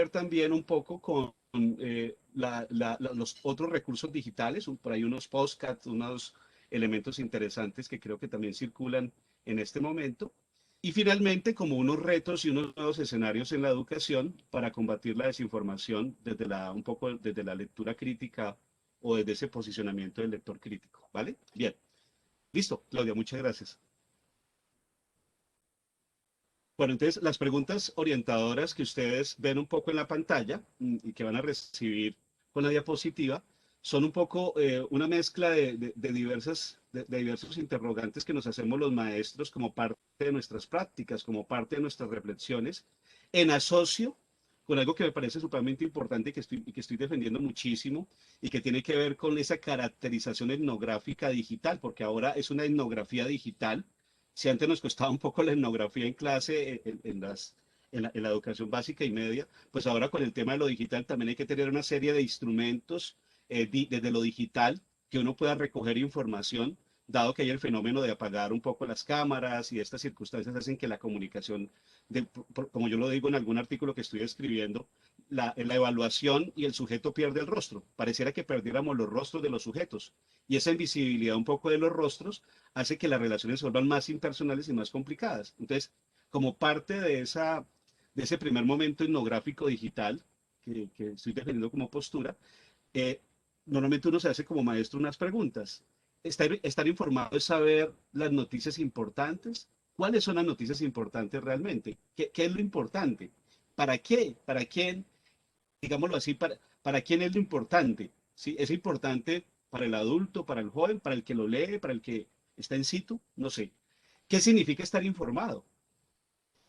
ver también un poco con los otros recursos digitales, por ahí unos podcasts, unos elementos interesantes que creo que también circulan en este momento. Y finalmente, como unos retos y unos nuevos escenarios en la educación para combatir la desinformación desde un poco desde la lectura crítica o desde ese posicionamiento del lector crítico, ¿vale? Bien, listo, Claudia, muchas gracias. Bueno, entonces las preguntas orientadoras que ustedes ven un poco en la pantalla y que van a recibir con la diapositiva son un poco una mezcla de diversos interrogantes que nos hacemos los maestros como parte de nuestras prácticas, como parte de nuestras reflexiones, en asocio con algo que me parece supremamente importante y que estoy defendiendo muchísimo y que tiene que ver con esa caracterización etnográfica digital, porque ahora es una etnografía digital. Si antes nos costaba un poco la etnografía en clase, en la educación básica y media, pues ahora con el tema de lo digital también hay que tener una serie de instrumentos desde lo digital que uno pueda recoger información, dado que hay el fenómeno de apagar un poco las cámaras y estas circunstancias hacen que la comunicación, como yo lo digo en algún artículo que estoy escribiendo, la evaluación y el sujeto pierde el rostro. Pareciera que perdiéramos los rostros de los sujetos. Y esa invisibilidad un poco de los rostros hace que las relaciones se vuelvan más impersonales y más complicadas. Entonces, como parte de ese primer momento etnográfico digital que estoy defendiendo como postura, eh, normalmente uno se hace como maestro unas preguntas. Estar informado es saber las noticias importantes. ¿Cuáles son las noticias importantes realmente? ¿Qué es lo importante? ¿Para qué? ¿Para quién? Digámoslo así, ¿para quién es lo importante? ¿Sí? ¿Es importante para el adulto, para el joven, para el que lo lee, para el que está en situ? No sé. ¿Qué significa estar informado?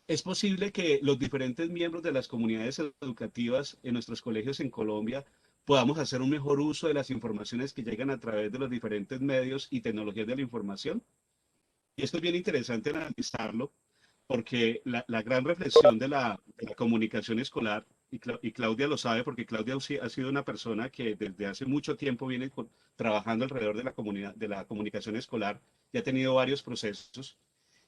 Es posible que los diferentes miembros de las comunidades educativas en nuestros colegios en Colombia podamos hacer un mejor uso de las informaciones que llegan a través de los diferentes medios y tecnologías de la información. Y esto es bien interesante analizarlo porque la gran reflexión de la comunicación escolar, y Claudia lo sabe porque Claudia ha sido una persona que desde hace mucho tiempo viene trabajando alrededor de la comunidad, de la comunicación escolar y ha tenido varios procesos.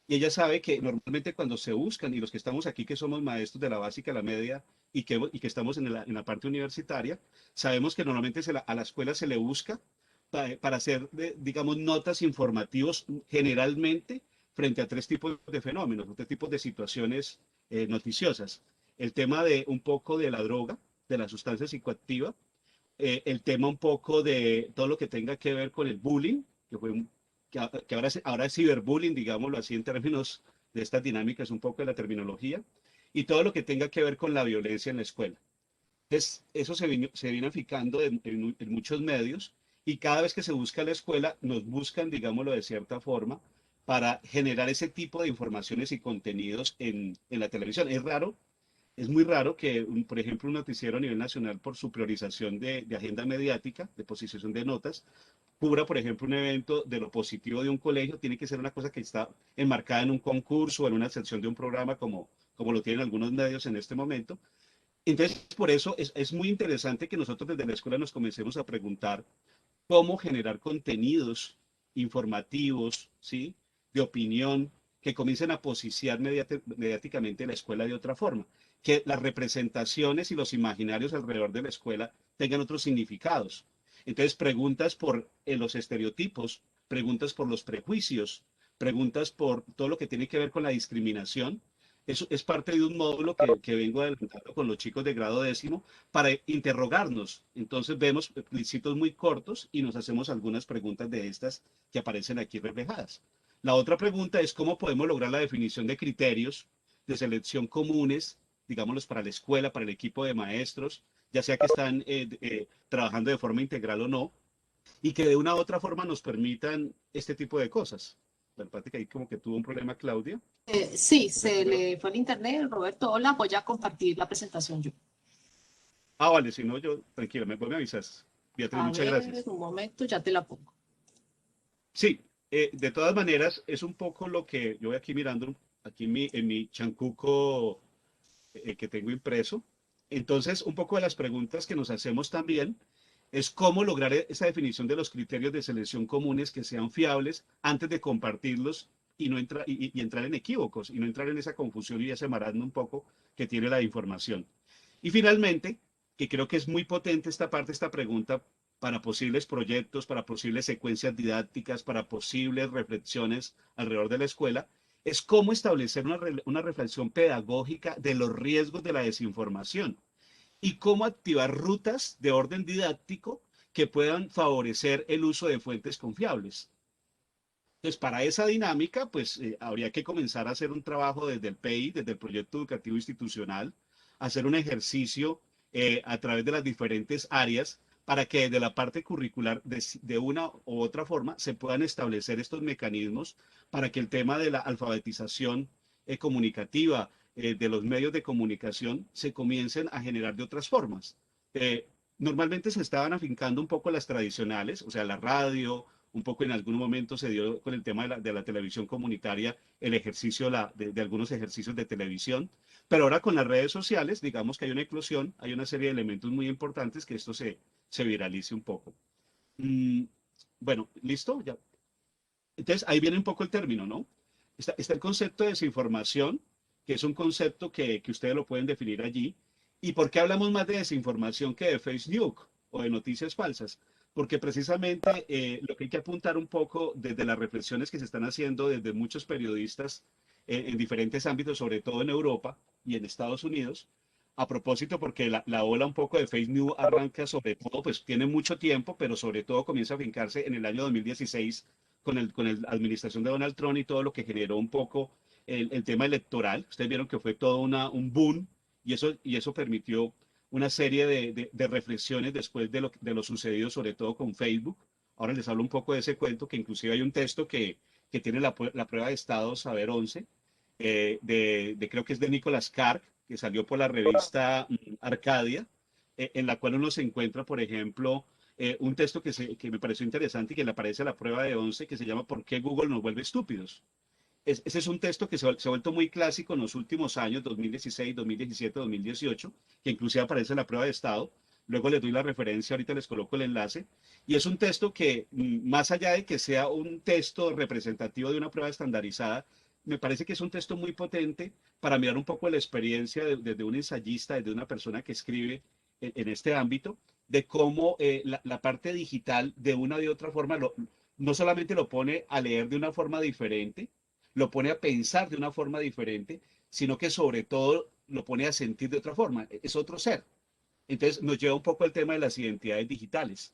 Y ella sabe que normalmente cuando se buscan, y los que estamos aquí que somos maestros de la básica a la media y que estamos en la parte universitaria, sabemos que normalmente a la escuela se le busca para hacer, digamos, notas informativos generalmente frente a tres tipos de fenómenos, tres tipos de situaciones noticiosas. El tema de un poco de la droga, de la sustancia psicoactiva, el tema un poco de todo lo que tenga que ver con el bullying, que ahora es ciberbullying, digámoslo así en términos de estas dinámicas, un poco de la terminología, y todo lo que tenga que ver con la violencia en la escuela. Entonces, eso se viene aficando en muchos medios y cada vez que se busca la escuela, nos buscan, digámoslo de cierta forma, para generar ese tipo de informaciones y contenidos en la televisión. Es muy raro que, por ejemplo, un noticiero a nivel nacional, por su priorización de agenda mediática, de posición de notas, cubra, por ejemplo, un evento de lo positivo de un colegio. Tiene que ser una cosa que está enmarcada en un concurso o en una sección de un programa como lo tienen algunos medios en este momento. Entonces, por eso es muy interesante que nosotros desde la escuela nos comencemos a preguntar cómo generar contenidos informativos, ¿sí? De opinión, que comiencen a posicionar mediáticamente la escuela de otra forma, que las representaciones y los imaginarios alrededor de la escuela tengan otros significados. Entonces, preguntas por los estereotipos, preguntas por los prejuicios, preguntas por todo lo que tiene que ver con la discriminación. Eso es parte de un módulo que vengo adelantando con los chicos de grado décimo para interrogarnos. Entonces vemos plicitos muy cortos y nos hacemos algunas preguntas de estas que aparecen aquí reflejadas. La otra pregunta es cómo podemos lograr la definición de criterios de selección comunes, digámoslos, para la escuela, para el equipo de maestros, ya sea que están trabajando de forma integral o no, y que de una u otra forma nos permitan este tipo de cosas. La parte que ahí como que tuvo un problema Claudia. Sí, O sea, se le fue el internet. Roberto, hola, voy a compartir la presentación yo. vale, si no, yo, tranquilo, me avisas. Beatriz, A muchas ver, gracias. un momento, ya te la pongo. Sí, de todas maneras, es un poco lo que yo voy aquí mirando, aquí en mi chancuco que tengo impreso. Entonces, un poco de las preguntas que nos hacemos también es cómo lograr esa definición de los criterios de selección comunes que sean fiables antes de compartirlos y, no y entrar en equívocos y no entrar en esa confusión y ese marasmo un poco que tiene la información. Y finalmente, que creo que es muy potente esta parte, esta pregunta para posibles proyectos, para posibles secuencias didácticas, para posibles reflexiones alrededor de la escuela, es cómo establecer una reflexión pedagógica de los riesgos de la desinformación y cómo activar rutas de orden didáctico que puedan favorecer el uso de fuentes confiables. Entonces, para esa dinámica, pues habría que comenzar a hacer un trabajo desde el PEI, desde el Proyecto Educativo Institucional, hacer un ejercicio a través de las diferentes áreas para que desde la parte curricular, de una u otra forma, se puedan establecer estos mecanismos para que el tema de la alfabetización comunicativa, de los medios de comunicación, se comiencen a generar de otras formas. Eh, Normalmente se estaban afincando un poco las tradicionales, o sea, la radio, un poco en algún momento se dio con el tema de la televisión comunitaria el ejercicio de algunos ejercicios de televisión, pero ahora con las redes sociales, digamos que hay una eclosión, hay una serie de elementos muy importantes que esto se viralice un poco. Mm, bueno, ¿listo? Ya. Entonces, ahí viene un poco el término, ¿no? Está el concepto de desinformación, que es un concepto que ustedes lo pueden definir allí. ¿Y por qué hablamos más de desinformación que de fake news o de noticias falsas? Porque precisamente lo que hay que apuntar un poco desde las reflexiones que se están haciendo desde muchos periodistas en diferentes ámbitos, sobre todo en Europa y en Estados Unidos, a propósito, porque la ola un poco de fake news arranca sobre todo, pues tiene mucho tiempo, pero sobre todo comienza a fincarse en el año 2016 con la administración de Donald Trump y todo lo que generó un poco el tema electoral. Ustedes vieron que fue todo un boom y eso permitió una serie de reflexiones después de lo sucedido, sobre todo con Facebook. Ahora les hablo un poco de ese cuento, que inclusive hay un texto que tiene la prueba de estado Saber 11, creo que es de Nicholas Carr, que salió por la revista Arcadia, en la cual uno se encuentra, por ejemplo, un texto que me pareció interesante y que le aparece a la prueba de 11 que se llama ¿Por qué Google nos vuelve estúpidos? Ese es un texto que se ha vuelto muy clásico en los últimos años, 2016, 2017, 2018, que inclusive aparece en la prueba de estado. Luego les doy la referencia, ahorita les coloco el enlace. Y es un texto que, más allá de que sea un texto representativo de una prueba estandarizada, me parece que es un texto muy potente para mirar un poco la experiencia desde un ensayista, desde una persona que escribe en este ámbito, de cómo la parte digital de una u otra forma no solamente lo pone a leer de una forma diferente, lo pone a pensar de una forma diferente, sino que sobre todo lo pone a sentir de otra forma. Es otro ser. Entonces nos lleva un poco al tema de las identidades digitales,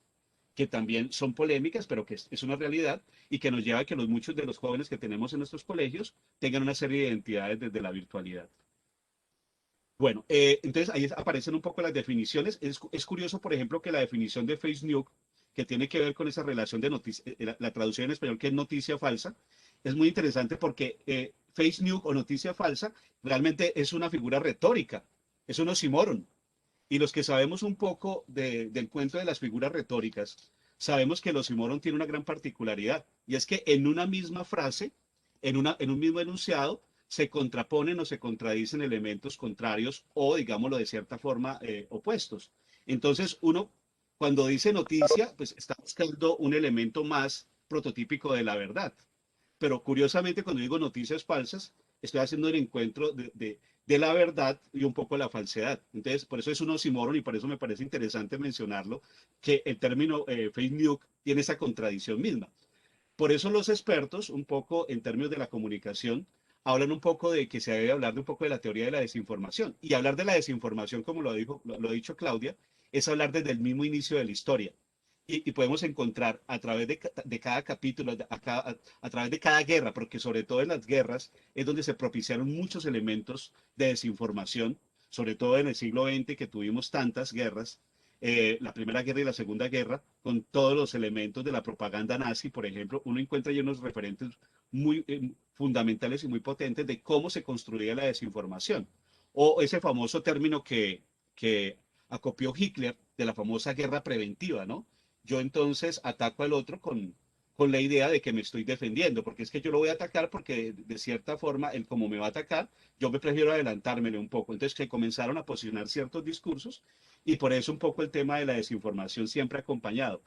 que también son polémicas, pero que es una realidad y que nos lleva a que muchos de los jóvenes que tenemos en nuestros colegios tengan una serie de identidades desde la virtualidad. Bueno, entonces ahí aparecen un poco las definiciones. Es curioso, por ejemplo, que la definición de fake news, que tiene que ver con esa relación de noticia, la traducción en español que es noticia falsa, es muy interesante porque fake news o noticia falsa realmente es una figura retórica, es un oxímoron. Y los que sabemos un poco del cuento de las figuras retóricas, sabemos que el oxímoron tiene una gran particularidad, y es que en una misma frase, en un mismo enunciado, se contraponen o se contradicen elementos contrarios o, digámoslo de cierta forma, opuestos. Entonces, uno, cuando dice noticia, pues está buscando un elemento más prototípico de la verdad. Pero curiosamente, cuando digo noticias falsas, estoy haciendo el encuentro de la verdad y un poco la falsedad. Entonces, por eso es un oxímoron y por eso me parece interesante mencionarlo, que el término fake news tiene esa contradicción misma. Por eso los expertos, un poco en términos de la comunicación, hablan un poco de que se debe hablar de un poco de la teoría de la desinformación. Y hablar de la desinformación, como lo ha dicho Claudia, es hablar desde el mismo inicio de la historia. Y podemos encontrar a través de cada capítulo, a través de cada guerra, porque sobre todo en las guerras es donde se propiciaron muchos elementos de desinformación, sobre todo en el siglo XX que tuvimos tantas guerras, la Primera Guerra y la Segunda Guerra, con todos los elementos de la propaganda nazi, por ejemplo, uno encuentra ahí unos referentes muy fundamentales y muy potentes de cómo se construía la desinformación. O ese famoso término que acopió Hitler de la famosa guerra preventiva, ¿no? Yo entonces ataco al otro con la idea de que me estoy defendiendo, porque es que yo lo voy a atacar porque de cierta forma, él como me va a atacar, yo me prefiero adelantármele un poco. Entonces que comenzaron a posicionar ciertos discursos y por eso un poco el tema de la desinformación siempre acompañado.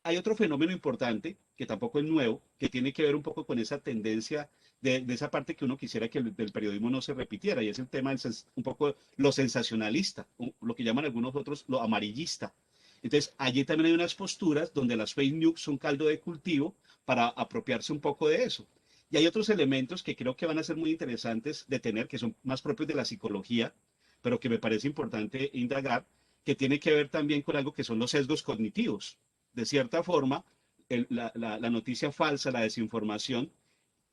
Hay otro fenómeno importante, que tampoco es nuevo, que tiene que ver un poco con esa tendencia de esa parte que uno quisiera que del periodismo no se repitiera, y es el tema un poco lo sensacionalista, lo que llaman algunos otros lo amarillista. Entonces, allí también hay unas posturas donde las fake news son caldo de cultivo para apropiarse un poco de eso. Y hay otros elementos que creo que van a ser muy interesantes de tener, que son más propios de la psicología, pero que me parece importante indagar, que tiene que ver también con algo que son los sesgos cognitivos. De cierta forma, la noticia falsa, la desinformación,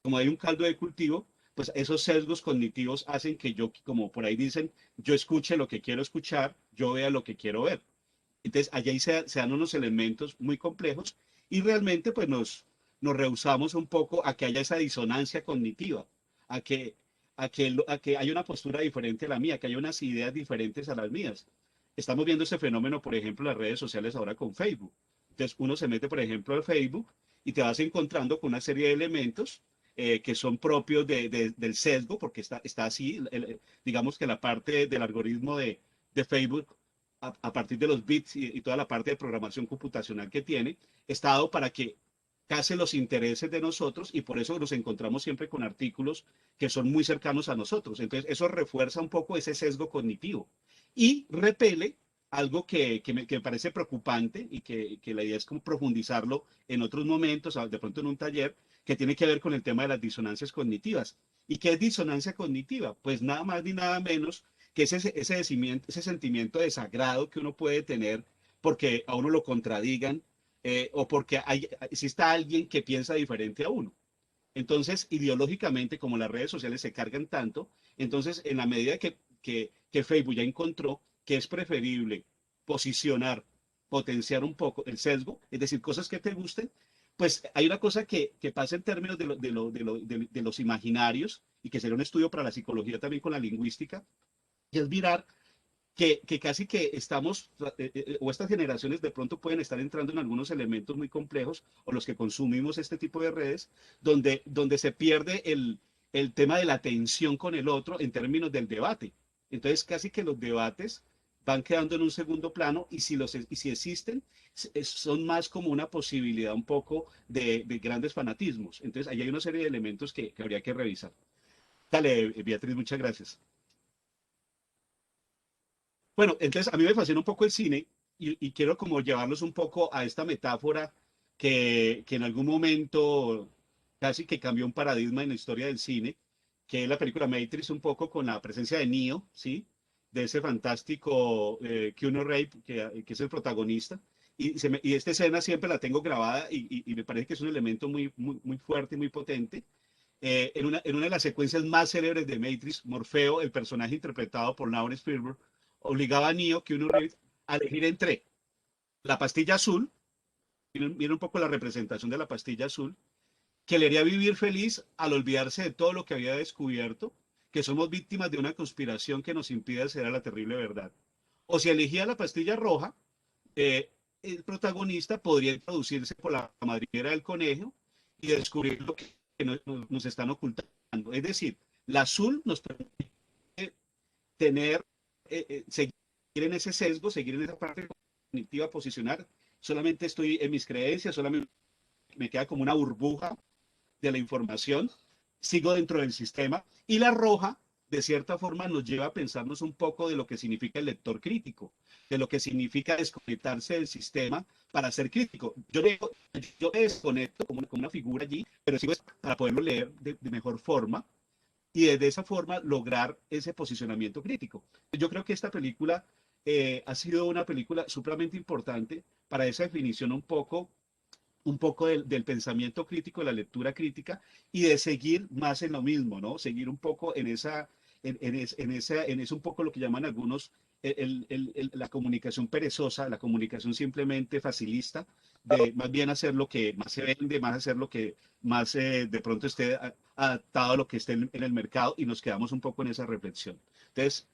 como hay un caldo de cultivo, pues esos sesgos cognitivos hacen que yo, como por ahí dicen, yo escuche lo que quiero escuchar, yo vea lo que quiero ver. Entonces, allá se dan unos elementos muy complejos y realmente pues nos rehusamos un poco a que haya esa disonancia cognitiva, a que, a que haya una postura diferente a la mía, que haya unas ideas diferentes a las mías. Estamos viendo este fenómeno, por ejemplo, en las redes sociales ahora con Facebook. Entonces, uno se mete, por ejemplo, al Facebook y te vas encontrando con una serie de elementos que son propios del sesgo, porque está así, digamos que la parte del algoritmo de Facebook a partir de los bits y toda la parte de programación computacional que tiene, está dado para que case los intereses de nosotros y por eso nos encontramos siempre con artículos que son muy cercanos a nosotros. Entonces, eso refuerza un poco ese sesgo cognitivo y repele algo que me parece preocupante y que la idea es como profundizarlo en otros momentos, de pronto en un taller, que tiene que ver con el tema de las disonancias cognitivas. ¿Y qué es disonancia cognitiva? Pues nada más ni nada menos que ese sentimiento de desagrado que uno puede tener porque a uno lo contradigan o porque exista alguien que piensa diferente a uno. Entonces, ideológicamente, como las redes sociales se cargan tanto, entonces, en la medida que Facebook ya encontró que es preferible posicionar, potenciar un poco el sesgo, es decir, cosas que te gusten, pues hay una cosa que pasa en términos de los imaginarios y que sería un estudio para la psicología también con la lingüística, y es mirar que casi que estamos, o estas generaciones de pronto pueden estar entrando en algunos elementos muy complejos, o los que consumimos este tipo de redes, donde se pierde el tema de la atención con el otro en términos del debate. Entonces, casi que los debates van quedando en un segundo plano y si existen, son más como una posibilidad un poco de grandes fanatismos. Entonces, ahí hay una serie de elementos que habría que revisar. Dale, Beatriz, muchas gracias. Bueno, entonces a mí me fascina un poco el cine y quiero como llevarlos un poco a esta metáfora que en algún momento casi que cambió un paradigma en la historia del cine, que es la película Matrix un poco con la presencia de Neo, ¿sí? De ese fantástico Keanu Reeves, que es el protagonista. Y esta escena siempre la tengo grabada y me parece que es un elemento muy fuerte y muy potente. En una de las secuencias más célebres de Matrix, Morfeo, el personaje interpretado por Lawrence Fishburne, obligaba a Neo, que uno a elegir entre la pastilla azul, miren un poco la representación de la pastilla azul, que le haría vivir feliz al olvidarse de todo lo que había descubierto, que somos víctimas de una conspiración que nos impide acceder a la terrible verdad. O si elegía la pastilla roja, el protagonista podría introducirse por la madriguera del conejo y descubrir lo que nos están ocultando. Es decir, la azul nos permite tener, seguir en ese sesgo, seguir en esa parte cognitiva, posicionar, solamente estoy en mis creencias, solamente me queda como una burbuja de la información, sigo dentro del sistema, y la roja, de cierta forma, nos lleva a pensarnos un poco de lo que significa el lector crítico, de lo que significa desconectarse del sistema para ser crítico. Yo me desconecto como una figura allí, pero sigo para poderlo leer de mejor forma y de esa forma lograr ese posicionamiento crítico. Yo creo que esta película ha sido una película supremamente importante para esa definición un poco del pensamiento crítico, de la lectura crítica y de seguir más en lo mismo, ¿no? Seguir un poco en esa un poco lo que llaman algunos la comunicación perezosa, la comunicación simplemente facilista, de más bien hacer lo que más se vende, más hacer lo que más de pronto esté adaptado a lo que esté en el mercado y nos quedamos un poco en esa reflexión. Entonces,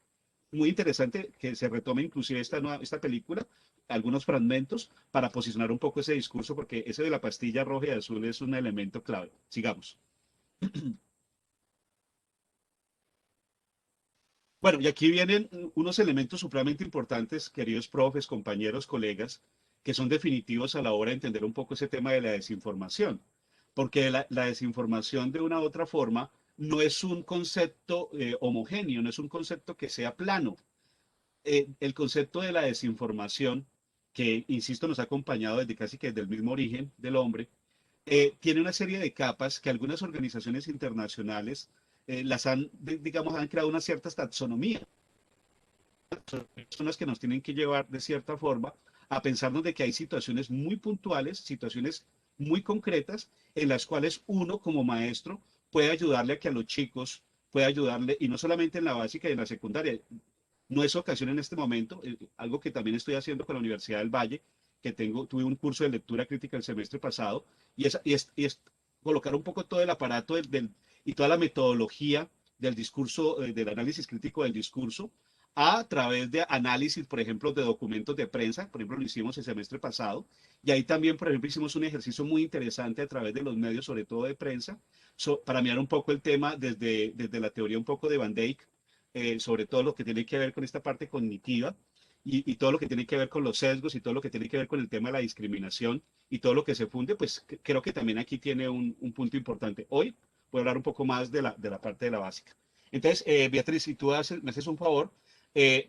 muy interesante que se retome inclusive esta película, algunos fragmentos, para posicionar un poco ese discurso, porque ese de la pastilla roja y azul es un elemento clave. Sigamos. Bueno, y aquí vienen unos elementos supremamente importantes, queridos profes, compañeros, colegas, que son definitivos a la hora de entender un poco ese tema de la desinformación. porque la desinformación de una u otra forma no es un concepto homogéneo, no es un concepto que sea plano. El concepto de la desinformación, que, insisto, nos ha acompañado desde casi que desde el mismo origen del hombre, tiene una serie de capas que algunas organizaciones internacionales las han, digamos, han creado una cierta taxonomía. Son las que nos tienen que llevar de cierta forma a pensarnos de que hay situaciones muy puntuales, situaciones muy concretas, en las cuales uno como maestro puede ayudarle a que a los chicos, puede ayudarle, y no solamente en la básica y en la secundaria, no es ocasión en este momento, algo que también estoy haciendo con la Universidad del Valle, que tuve un curso de lectura crítica el semestre pasado, y es colocar un poco todo el aparato y toda la metodología del discurso, del análisis crítico del discurso, a través de análisis, por ejemplo, de documentos de prensa, por ejemplo, lo hicimos el semestre pasado, y ahí también, por ejemplo, hicimos un ejercicio muy interesante a través de los medios, sobre todo de prensa, para mirar un poco el tema desde la teoría un poco de Van Dijk, sobre todo lo que tiene que ver con esta parte cognitiva y todo lo que tiene que ver con los sesgos y todo lo que tiene que ver con el tema de la discriminación y todo lo que se funde, pues creo que también aquí tiene un punto importante. Hoy voy a hablar un poco más de la parte de la básica. Entonces, Beatriz, si tú me haces un favor,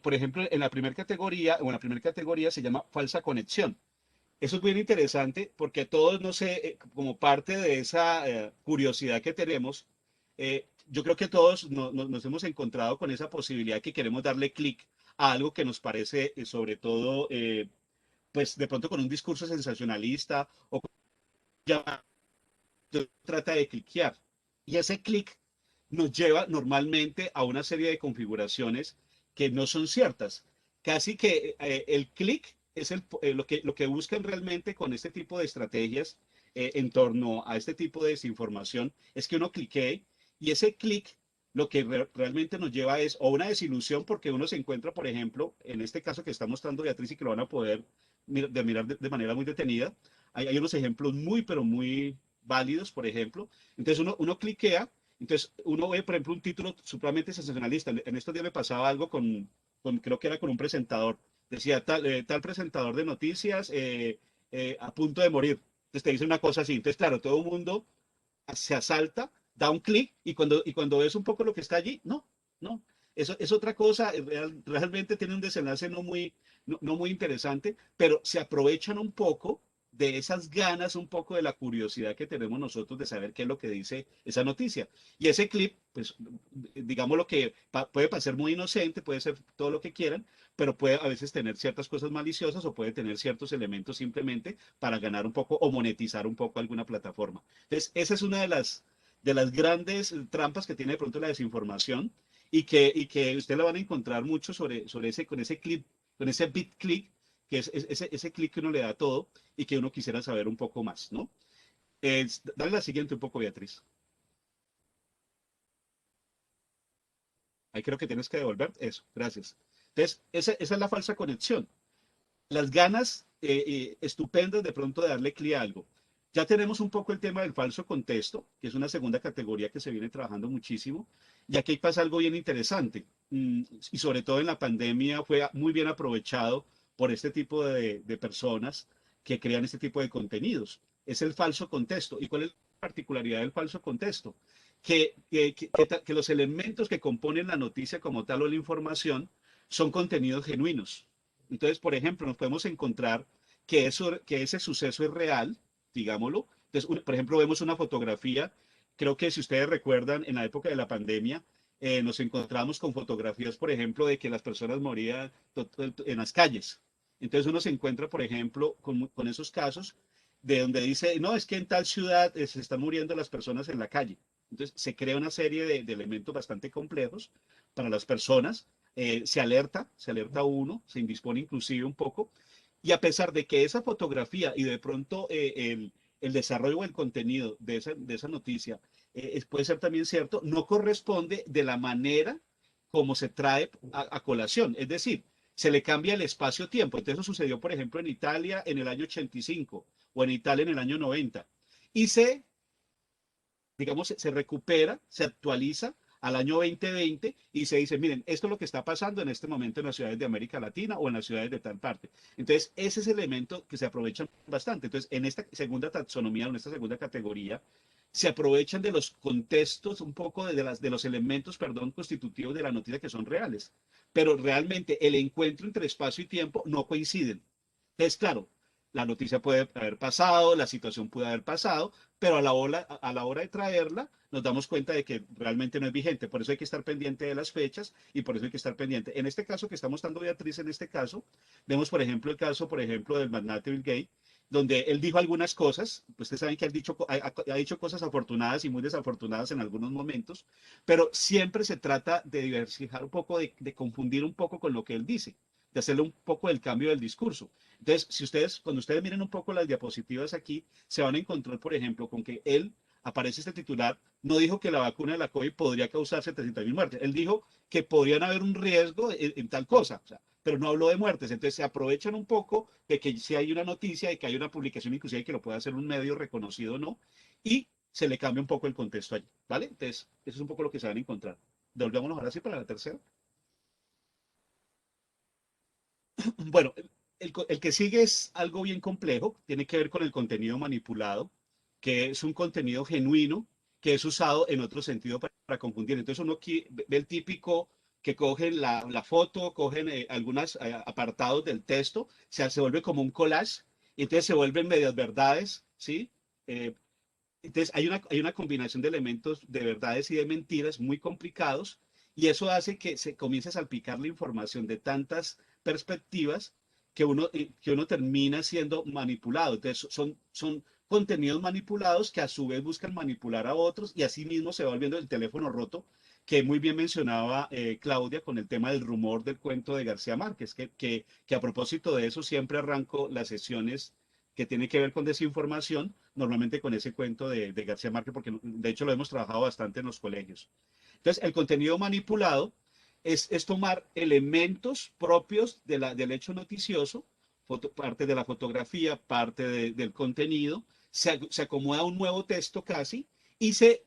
por ejemplo, en la primera categoría, o en la primera categoría se llama falsa conexión. Eso es bien interesante porque todos, no sé, como parte de esa curiosidad que tenemos, yo creo que todos nos hemos encontrado con esa posibilidad que queremos darle clic a algo que nos parece, sobre todo, pues de pronto con un discurso sensacionalista o ya trata de cliquear. Y ese clic nos lleva normalmente a una serie de configuraciones que no son ciertas. Casi que el clic es lo que buscan realmente con este tipo de estrategias en torno a este tipo de desinformación, es que uno clique y ese clic lo que realmente nos lleva es o una desilusión porque uno se encuentra, por ejemplo, en este caso que está mostrando Beatriz y que lo van a poder mirar de manera muy detenida, hay unos ejemplos muy, pero muy válidos, por ejemplo. Entonces uno cliquea, entonces uno ve, por ejemplo, un título supremamente sensacionalista. En estos días me pasaba algo creo que era con un presentador. Decía, tal presentador de noticias a punto de morir. Entonces te dice una cosa así. Entonces, claro, todo el mundo se asalta, da un clic y cuando ves un poco lo que está allí, no, no. Eso es otra cosa, realmente tiene un desenlace no muy interesante, pero se aprovechan un poco de esas ganas, un poco de la curiosidad que tenemos nosotros de saber qué es lo que dice esa noticia. Y ese clip, pues, digamos lo que puede parecer muy inocente, puede ser todo lo que quieran, pero puede a veces tener ciertas cosas maliciosas o puede tener ciertos elementos simplemente para ganar un poco o monetizar un poco alguna plataforma. Entonces, esa es una de las grandes trampas que tiene de pronto la desinformación y que usted la van a encontrar mucho con ese clip, con ese bit click, que es ese clic que uno le da a todo y que uno quisiera saber un poco más, ¿no? Dale la siguiente un poco, Beatriz. Ahí creo que tienes que devolver eso. Gracias. Entonces, esa es la falsa conexión. Las ganas estupendas de pronto de darle clic a algo. Ya tenemos un poco el tema del falso contexto, que es una segunda categoría que se viene trabajando muchísimo. Y aquí pasa algo bien interesante. Y sobre todo en la pandemia fue muy bien aprovechado por este tipo de personas que crean este tipo de contenidos. Es el falso contexto. ¿Y cuál es la particularidad del falso contexto? Que los elementos que componen la noticia como tal o la información son contenidos genuinos. Entonces, por ejemplo, nos podemos encontrar que ese suceso es real, digámoslo. Entonces, por ejemplo, vemos una fotografía, creo que si ustedes recuerdan, en la época de la pandemia, nos encontramos con fotografías, por ejemplo, de que las personas morían en las calles. Entonces uno se encuentra, por ejemplo, con esos casos de donde dice, no, es que en tal ciudad se están muriendo las personas en la calle. Entonces se crea una serie de elementos bastante complejos para las personas, se alerta uno, se indispone inclusive un poco, y a pesar de que esa fotografía y de pronto el desarrollo o el contenido de esa noticia puede ser también cierto, no corresponde de la manera como se trae a colación, es decir, se le cambia el espacio-tiempo. Entonces eso sucedió, por ejemplo, en Italia en el año 85 o en Italia en el año 90. Y digamos, se recupera, se actualiza al año 2020 y se dice, miren, esto es lo que está pasando en este momento en las ciudades de América Latina o en las ciudades de tal parte. Entonces, ese es el elemento que se aprovecha bastante. Entonces, en esta segunda taxonomía, en esta segunda categoría, se aprovechan de los contextos un poco de los elementos, perdón, constitutivos de la noticia que son reales. Pero realmente el encuentro entre espacio y tiempo no coinciden. Entonces, claro, la noticia puede haber pasado, la situación puede haber pasado, pero a la hora de traerla nos damos cuenta de que realmente no es vigente. Por eso hay que estar pendiente de las fechas y por eso hay que estar pendiente. En este caso que está mostrando Beatriz, en este caso, vemos, por ejemplo, el caso, por ejemplo, del magnate Bill Gates, donde él dijo algunas cosas, pues ustedes saben que ha dicho cosas afortunadas y muy desafortunadas en algunos momentos, pero siempre se trata de diversificar un poco, de confundir un poco con lo que él dice, de hacerle un poco del cambio del discurso. Entonces, cuando ustedes miren un poco las diapositivas aquí, se van a encontrar, por ejemplo, con que él aparece este titular, no dijo que la vacuna de la COVID podría causar 700.000 muertes, él dijo que podrían haber un riesgo en tal cosa, o sea, pero no habló de muertes. Entonces se aprovechan un poco de que si hay una noticia, de que hay una publicación inclusive que lo pueda hacer un medio reconocido o no, y se le cambia un poco el contexto allí, ¿vale? Entonces, eso es un poco lo que se van a encontrar. Volvámonos ahora sí para la tercera. Bueno, el que sigue es algo bien complejo, tiene que ver con el contenido manipulado, que es un contenido genuino que es usado en otro sentido para confundir. Entonces uno aquí ve el típico que cogen la foto, cogen algunos apartados del texto, se vuelve como un collage, y entonces se vuelven medias verdades, ¿sí? Eh, entonces hay una combinación de elementos de verdades y de mentiras muy complicados, y eso hace que se comience a salpicar la información de tantas perspectivas que uno termina siendo manipulado. Entonces son contenidos manipulados que a su vez buscan manipular a otros y así mismo se va volviendo el teléfono roto que muy bien mencionaba Claudia con el tema del rumor del cuento de García Márquez, que a propósito de eso siempre arranco las sesiones que tienen que ver con desinformación, normalmente con ese cuento de García Márquez, porque de hecho lo hemos trabajado bastante en los colegios. Entonces, el contenido manipulado es tomar elementos propios del hecho noticioso, parte de la fotografía, parte del contenido, se acomoda un nuevo texto casi y se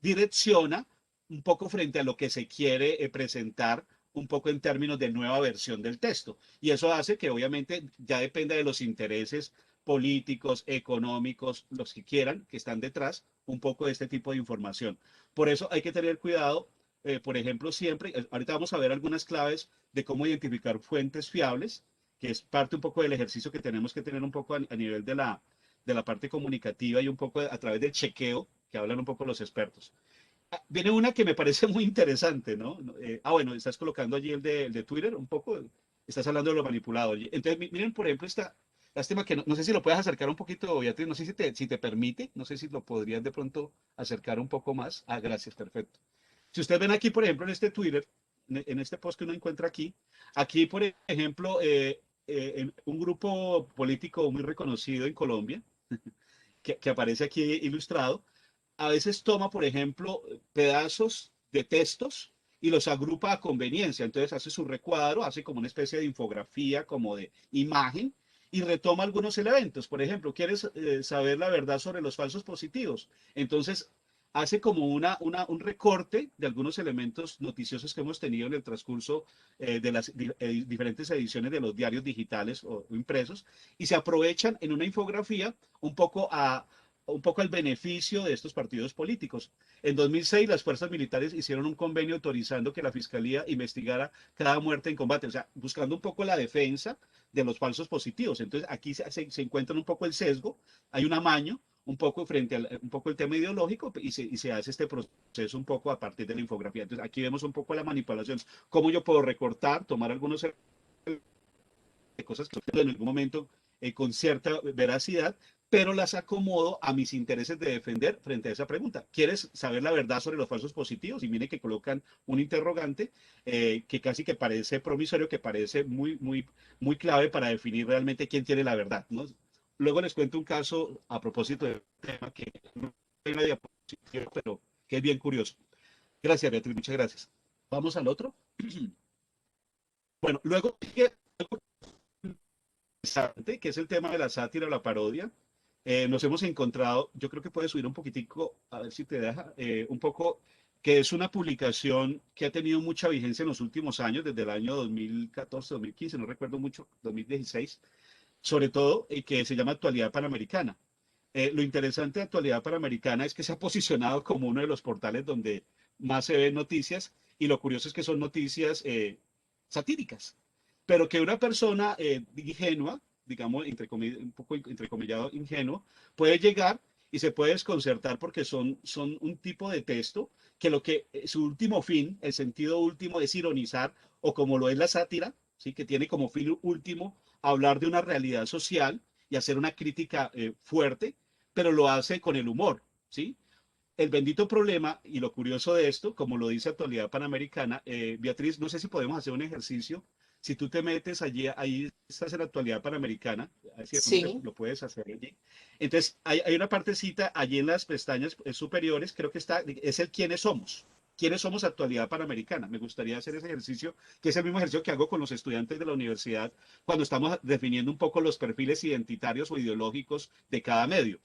direcciona un poco frente a lo que se quiere presentar, un poco en términos de nueva versión del texto. Y eso hace que obviamente ya dependa de los intereses políticos, económicos, los que quieran, que están detrás un poco de este tipo de información. Por eso hay que tener cuidado, por ejemplo, siempre, ahorita vamos a ver algunas claves de cómo identificar fuentes fiables, que es parte un poco del ejercicio que tenemos que tener un poco a nivel de la parte comunicativa y un poco a través del chequeo, que hablan un poco los expertos. Viene una que me parece muy interesante, ¿no? Bueno, estás colocando allí el de Twitter un poco, estás hablando de lo manipulado. Entonces, miren, por ejemplo, esta lástima que no sé si lo puedes acercar un poquito, Beatriz, no sé si te permite, no sé si lo podrías de pronto acercar un poco más. Gracias, perfecto. Si ustedes ven aquí, por ejemplo, en este Twitter, en este post que uno encuentra aquí, por ejemplo, en un grupo político muy reconocido en Colombia, que aparece aquí ilustrado, a veces toma, por ejemplo, pedazos de textos y los agrupa a conveniencia. Entonces hace su recuadro, hace como una especie de infografía, como de imagen, y retoma algunos elementos. Por ejemplo, ¿quieres saber la verdad sobre los falsos positivos? Entonces hace como un recorte de algunos elementos noticiosos que hemos tenido en el transcurso de las diferentes ediciones de los diarios digitales o impresos, y se aprovechan en una infografía un poco al beneficio de estos partidos políticos. En 2006 las fuerzas militares hicieron un convenio autorizando que la fiscalía investigara cada muerte en combate, o sea, buscando un poco la defensa de los falsos positivos. Entonces aquí se encuentra un poco el sesgo, hay un amaño un poco frente a un poco el tema ideológico y se hace este proceso un poco a partir de la infografía. Entonces aquí vemos un poco la manipulación, cómo yo puedo recortar, tomar algunos cosas que en algún momento con cierta veracidad, pero las acomodo a mis intereses de defender frente a esa pregunta. ¿Quieres saber la verdad sobre los falsos positivos? Y mire que colocan un interrogante que casi que parece promisorio, que parece muy clave para definir realmente quién tiene la verdad, ¿no? Luego les cuento un caso a propósito del tema que no hay una diapositiva, pero que es bien curioso. Gracias, Beatriz, muchas gracias. Vamos al otro. Bueno, luego que es el tema de la sátira o la parodia. Nos hemos encontrado, yo creo que puedes subir un poquitico, a ver si te deja, un poco que es una publicación que ha tenido mucha vigencia en los últimos años, desde el año 2014, 2015, no recuerdo mucho, 2016, sobre todo, y que se llama Actualidad Panamericana. Lo interesante de Actualidad Panamericana es que se ha posicionado como uno de los portales donde más se ven noticias, y lo curioso es que son noticias satíricas, pero que una persona ingenua, digamos, un poco entrecomillado ingenuo, puede llegar y se puede desconcertar porque son un tipo de texto que lo que su último fin, el sentido último es ironizar, o como lo es la sátira, ¿sí? Que tiene como fin último hablar de una realidad social y hacer una crítica fuerte, pero lo hace con el humor, ¿sí? El bendito problema, y lo curioso de esto, como lo dice Actualidad Panamericana, Beatriz, no sé si podemos hacer un ejercicio. Si tú te metes allí, ahí estás en la Actualidad Panamericana, así de pronto Sí. lo puedes hacer allí. Entonces, hay una partecita allí en las pestañas superiores, creo que está, es el quiénes somos. ¿Quiénes somos Actualidad Panamericana? Me gustaría hacer ese ejercicio, que es el mismo ejercicio que hago con los estudiantes de la universidad cuando estamos definiendo un poco los perfiles identitarios o ideológicos de cada medio.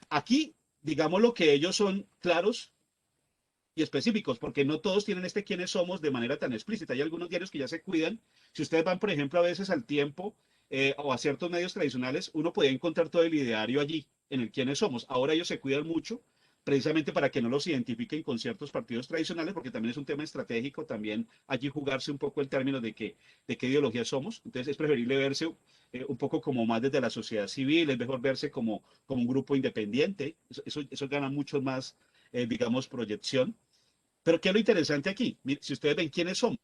Aquí, digamos lo que ellos son claros y específicos, porque no todos tienen este quiénes somos de manera tan explícita. Hay algunos diarios que ya se cuidan. Si ustedes van, por ejemplo, a veces al Tiempo o a ciertos medios tradicionales, uno puede encontrar todo el ideario allí, en el quiénes somos. Ahora ellos se cuidan mucho, precisamente para que no los identifiquen con ciertos partidos tradicionales, porque también es un tema estratégico, también allí jugarse un poco el término de qué ideología somos. Entonces es preferible verse un poco como más desde la sociedad civil, es mejor verse como un grupo independiente. Eso gana mucho más, digamos, proyección. Pero ¿qué es lo interesante aquí? Si ustedes ven quiénes somos,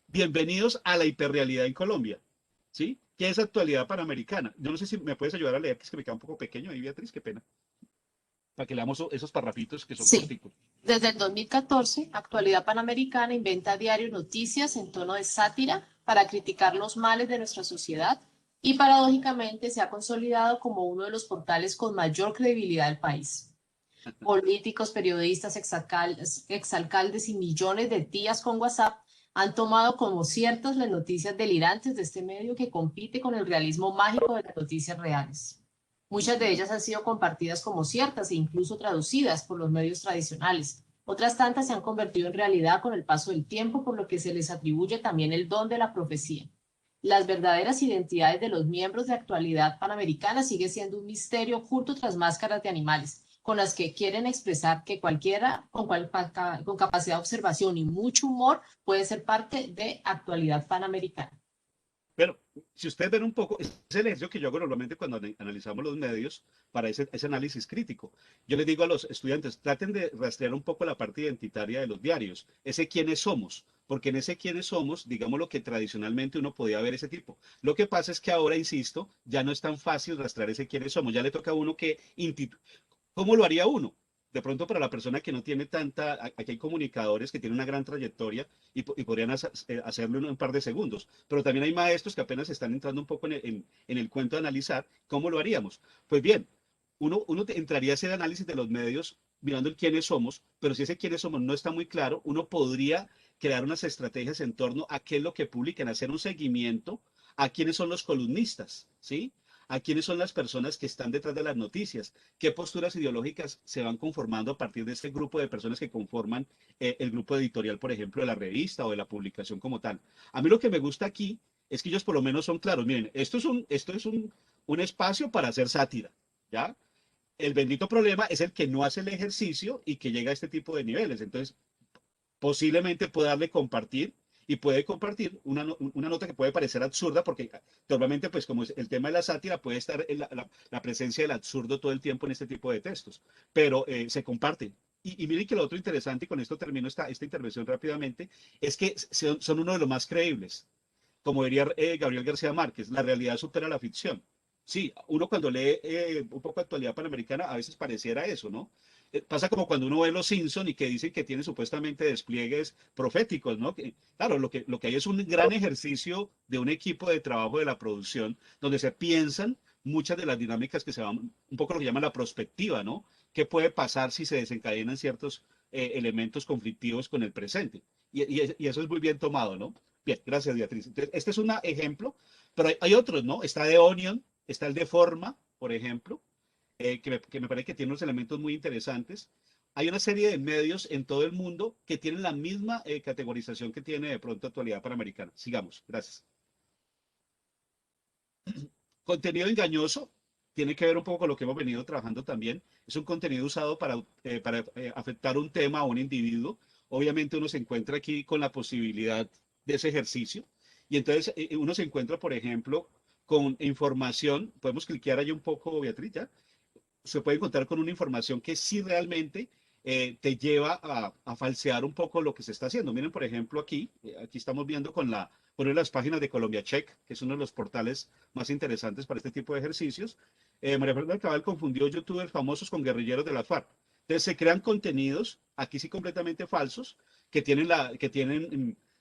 bienvenidos a la hiperrealidad en Colombia, ¿sí? ¿Qué es actualidad panamericana? Yo no sé si me puedes ayudar a leer, que es que me queda un poco pequeño ahí, Beatriz, qué pena, para que leamos esos parrafitos que son Sí. corticos. Desde el 2014, Actualidad Panamericana inventa a diario noticias en tono de sátira para criticar los males de nuestra sociedad y paradójicamente se ha consolidado como uno de los portales con mayor credibilidad del país. Políticos, periodistas, exalcaldes y millones de tías con WhatsApp han tomado como ciertas las noticias delirantes de este medio que compite con el realismo mágico de las noticias reales. Muchas de ellas han sido compartidas como ciertas e incluso traducidas por los medios tradicionales. Otras tantas se han convertido en realidad con el paso del tiempo, por lo que se les atribuye también el don de la profecía. Las verdaderas identidades de los miembros de Actualidad Panamericana sigue siendo un misterio oculto tras máscaras de animales, con las que quieren expresar que cualquiera con capacidad de observación y mucho humor puede ser parte de Actualidad Panamericana. Pero si ustedes ven un poco, es el ejercicio que yo hago normalmente cuando analizamos los medios para ese análisis crítico. Yo les digo a los estudiantes, traten de rastrear un poco la parte identitaria de los diarios, ese quiénes somos, porque en ese quiénes somos, digamos lo que tradicionalmente uno podía ver ese tipo. Lo que pasa es que ahora, insisto, ya no es tan fácil rastrear ese quiénes somos, ya le toca a uno que ¿cómo lo haría uno? De pronto para la persona que no tiene tanta, aquí hay comunicadores que tienen una gran trayectoria y podrían hacerlo en un par de segundos, pero también hay maestros que apenas están entrando un poco en el cuento de analizar cómo lo haríamos. Pues bien, uno entraría a hacer análisis de los medios mirando el quiénes somos, pero si ese quiénes somos no está muy claro, uno podría crear unas estrategias en torno a qué es lo que publican, hacer un seguimiento a quiénes son los columnistas, ¿sí? A quiénes son las personas que están detrás de las noticias, qué posturas ideológicas se van conformando a partir de este grupo de personas que conforman el grupo editorial, por ejemplo, de la revista o de la publicación como tal. A mí lo que me gusta aquí es que ellos por lo menos son claros. Miren, esto es un espacio para hacer sátira, ¿ya? El bendito problema es el que no hace el ejercicio y que llega a este tipo de niveles. Entonces, posiblemente puede darle compartir y puede compartir una nota que puede parecer absurda, porque normalmente, pues como es el tema de la sátira, puede estar en la presencia del absurdo todo el tiempo en este tipo de textos, pero se comparte. Y miren que lo otro interesante, y con esto termino esta intervención rápidamente, es que son uno de los más creíbles. Como diría Gabriel García Márquez, la realidad supera la ficción. Sí, uno cuando lee un poco de actualidad panamericana, a veces pareciera eso, ¿no? Pasa como cuando uno ve Los Simpson y que dicen que tiene supuestamente despliegues proféticos, ¿no? Claro, lo que hay es un gran ejercicio de un equipo de trabajo de la producción, donde se piensan muchas de las dinámicas que se van, un poco lo que llaman la prospectiva, ¿no? ¿Qué puede pasar si se desencadenan ciertos elementos conflictivos con el presente? Y eso es muy bien tomado, ¿no? Bien, gracias, Beatriz. Entonces, este es un ejemplo, pero hay otros, ¿no? Está de Onion, está el de Forma, por ejemplo, que me parece que tiene unos elementos muy interesantes. hay una serie de medios en todo el mundo que tienen la misma categorización que tiene de pronto Actualidad Panamericana. Sigamos, gracias. Contenido engañoso tiene que ver un poco con lo que hemos venido trabajando también. Es un contenido usado para afectar un tema a un individuo. Obviamente uno se encuentra aquí con la posibilidad de ese ejercicio y entonces uno se encuentra, por ejemplo, con información. Podemos cliquear ahí un poco, Beatriz, ¿ya? Se puede encontrar con una información que sí realmente te lleva a falsear un poco lo que se está haciendo. Miren, por ejemplo, aquí estamos viendo con una de las páginas de Colombia Check, que es uno de los portales más interesantes para este tipo de ejercicios. María Fernanda Cabal confundió youtubers famosos con guerrilleros de la FARC. Entonces se crean contenidos, aquí sí completamente falsos,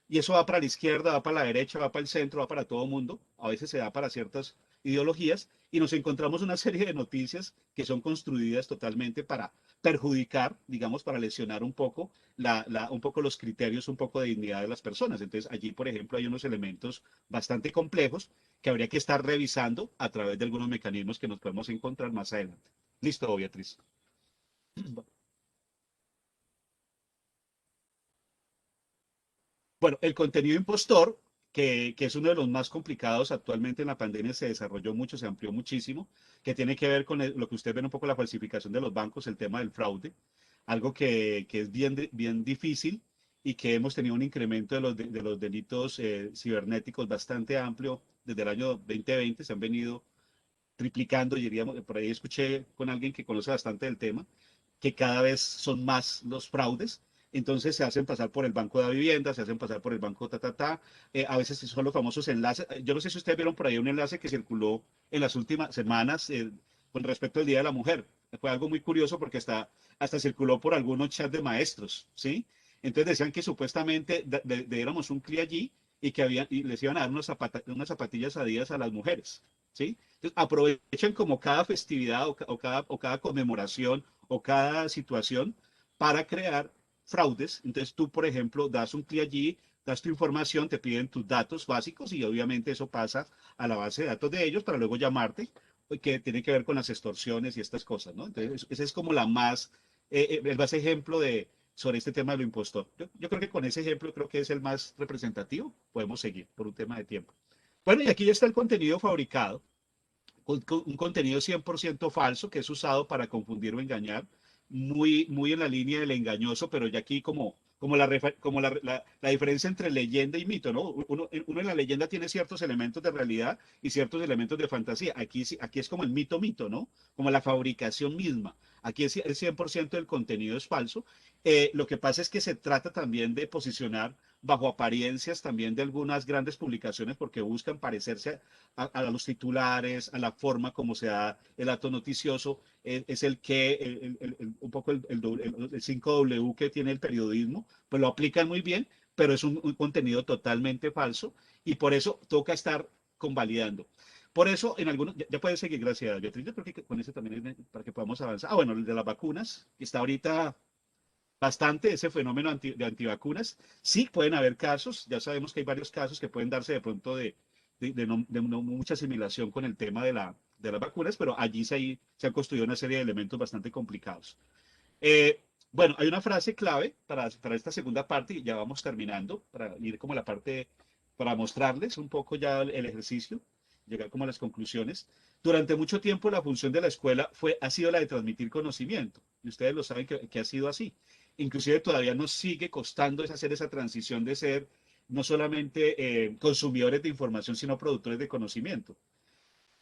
y eso va para la izquierda, va para la derecha, va para el centro, va para todo mundo. A veces se da para ciertas ideologías y nos encontramos una serie de noticias que son construidas totalmente para perjudicar, digamos, para lesionar un poco los criterios, un poco de dignidad de las personas. Entonces, allí, por ejemplo, hay unos elementos bastante complejos que habría que estar revisando a través de algunos mecanismos que nos podemos encontrar más adelante. Listo, Beatriz. Bueno, el contenido impostor, que es uno de los más complicados actualmente en la pandemia, se desarrolló mucho, se amplió muchísimo, que tiene que ver con lo que usted ve un poco la falsificación de los bancos, el tema del fraude, algo que es bien difícil y que hemos tenido un incremento de los delitos cibernéticos bastante amplio desde el año 2020, se han venido triplicando, diríamos, por ahí escuché con alguien que conoce bastante del tema, que cada vez son más los fraudes. Entonces se hacen pasar por el banco de la vivienda, se hacen pasar por el banco a veces son los famosos enlaces. Yo no sé si ustedes vieron por ahí un enlace que circuló en las últimas semanas con respecto al Día de la Mujer. Fue algo muy curioso porque hasta circuló por algunos chats de maestros, ¿sí? Entonces decían que supuestamente diéramos un CLI allí y les iban a dar unas zapatillas Adidas a las mujeres, ¿sí? Entonces, aprovechan como cada festividad o cada conmemoración o cada situación para crear fraudes. Entonces tú, por ejemplo, das un clic allí, das tu información, te piden tus datos básicos y obviamente eso pasa a la base de datos de ellos para luego llamarte, que tiene que ver con las extorsiones y estas cosas, ¿no? Entonces, ese es como el más ejemplo sobre este tema de lo impostor. Yo creo que con ese ejemplo creo que es el más representativo. Podemos seguir por un tema de tiempo. Bueno, y aquí ya está el contenido fabricado un contenido 100% falso que es usado para confundir o engañar, muy en la línea del engañoso, pero ya aquí como la diferencia entre leyenda y mito, ¿no? Uno en la leyenda tiene ciertos elementos de realidad y ciertos elementos de fantasía. Aquí es como el mito, ¿no? Como la fabricación misma. Aquí el 100% del contenido es falso. Lo que pasa es que se trata también de posicionar bajo apariencias también de algunas grandes publicaciones porque buscan parecerse a los titulares, a la forma como se da el acto noticioso, es un poco el 5W que tiene el periodismo, pues lo aplican muy bien, pero es un contenido totalmente falso y por eso toca estar convalidando. Por eso, ya puedes seguir, gracias, Beatriz. Yo creo que con ese también es para que podamos avanzar. Ah, bueno, el de las vacunas, que está ahorita bastante ese fenómeno de antivacunas. Sí, pueden haber casos, ya sabemos que hay varios casos que pueden darse de pronto de no mucha asimilación con el tema de las vacunas, pero allí se han construido una serie de elementos bastante complicados. Bueno, hay una frase clave para esta segunda parte y ya vamos terminando, para ir como la parte, para mostrarles un poco ya el ejercicio, llegar como a las conclusiones. Durante mucho tiempo la función de la escuela ha sido la de transmitir conocimiento, y ustedes lo saben que ha sido así. Inclusive todavía nos sigue costando hacer esa transición de ser no solamente consumidores de información, sino productores de conocimiento.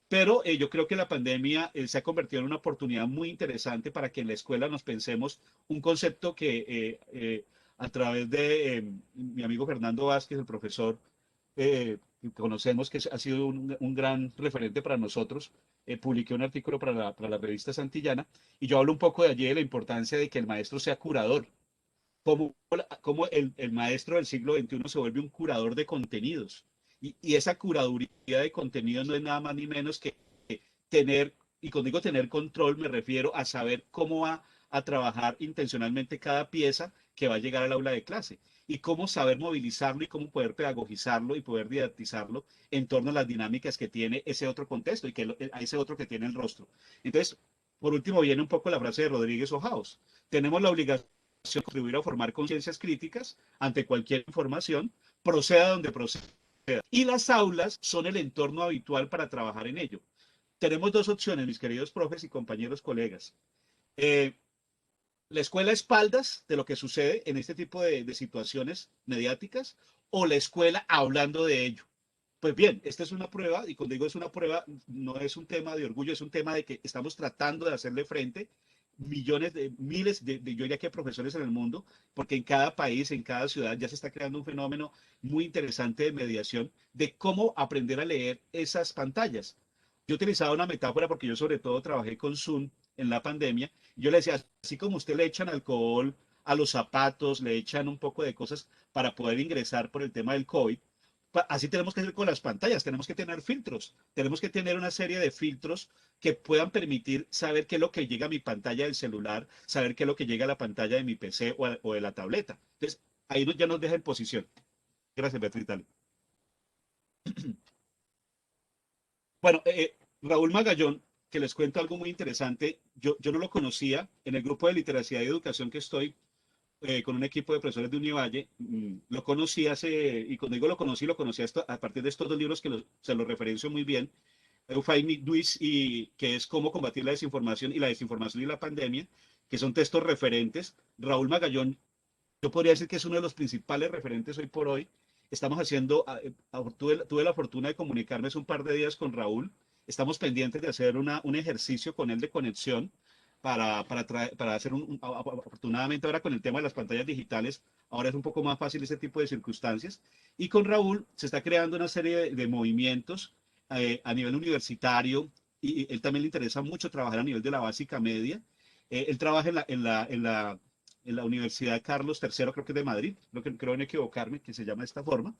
Pero yo creo que la pandemia se ha convertido en una oportunidad muy interesante para que en la escuela nos pensemos un concepto que a través de mi amigo Fernando Vázquez, el profesor que conocemos, que ha sido un gran referente para nosotros, publiqué un artículo para la revista Santillana y yo hablo un poco de allí de la importancia de que el maestro sea curador, cómo el maestro del siglo XXI se vuelve un curador de contenidos. Y esa curaduría de contenidos no es nada más ni menos que tener, y cuando digo tener control, me refiero a saber cómo va a trabajar intencionalmente cada pieza que va a llegar al aula de clase y cómo saber movilizarlo y cómo poder pedagogizarlo y poder didatizarlo en torno a las dinámicas que tiene ese otro contexto y a ese otro que tiene el rostro. Entonces, Por último, viene un poco la frase de Rodríguez Ojaos. Tenemos la obligación de contribuir a formar conciencias críticas ante cualquier información, proceda donde proceda. Y las aulas son el entorno habitual para trabajar en ello. Tenemos dos opciones, mis queridos profes y compañeros colegas. Eh, la escuela a espaldas de lo que sucede en este tipo de situaciones mediáticas o la escuela hablando de ello. Pues bien, esta es una prueba, y cuando digo es una prueba, no es un tema de orgullo, es un tema de que estamos tratando de hacerle frente millones de, miles de, yo diría que profesores en el mundo, porque en cada país, en cada ciudad ya se está creando un fenómeno muy interesante de mediación de cómo aprender a leer esas pantallas. Yo utilizaba una metáfora porque yo sobre todo trabajé con Zoom en la pandemia. Y yo le decía, así como usted le echan alcohol a los zapatos, le echan un poco de cosas para poder ingresar por el tema del COVID, así tenemos que hacer con las pantallas, tenemos que tener filtros, tenemos que tener una serie de filtros que puedan permitir saber qué es lo que llega a mi pantalla del celular, saber qué es lo que llega a la pantalla de mi PC o de la tableta. Entonces, ahí ya nos deja en posición. Gracias, Beatriz. Dale. Bueno, Raúl Magallón, que les cuento algo muy interesante, yo no lo conocía en el grupo de literacia y educación que estoy con un equipo de profesores de Univalle, lo conocí y cuando digo lo conocí a partir de estos dos libros que se los referencio muy bien, Eufemia Duis, y que es Cómo combatir la desinformación y la pandemia, que son textos referentes. Raúl Magallón, yo podría decir que es uno de los principales referentes hoy por hoy. Estamos haciendo, tuve la fortuna de comunicarme hace un par de días con Raúl. Estamos pendientes de hacer un ejercicio con él de conexión para hacer afortunadamente ahora con el tema de las pantallas digitales, ahora es un poco más fácil ese tipo de circunstancias. Y con Raúl se está creando una serie de movimientos a nivel universitario y él también le interesa mucho trabajar a nivel de la básica media. Él trabaja en la Universidad Carlos III, creo que es de Madrid, creo no equivocarme, que se llama de esta forma.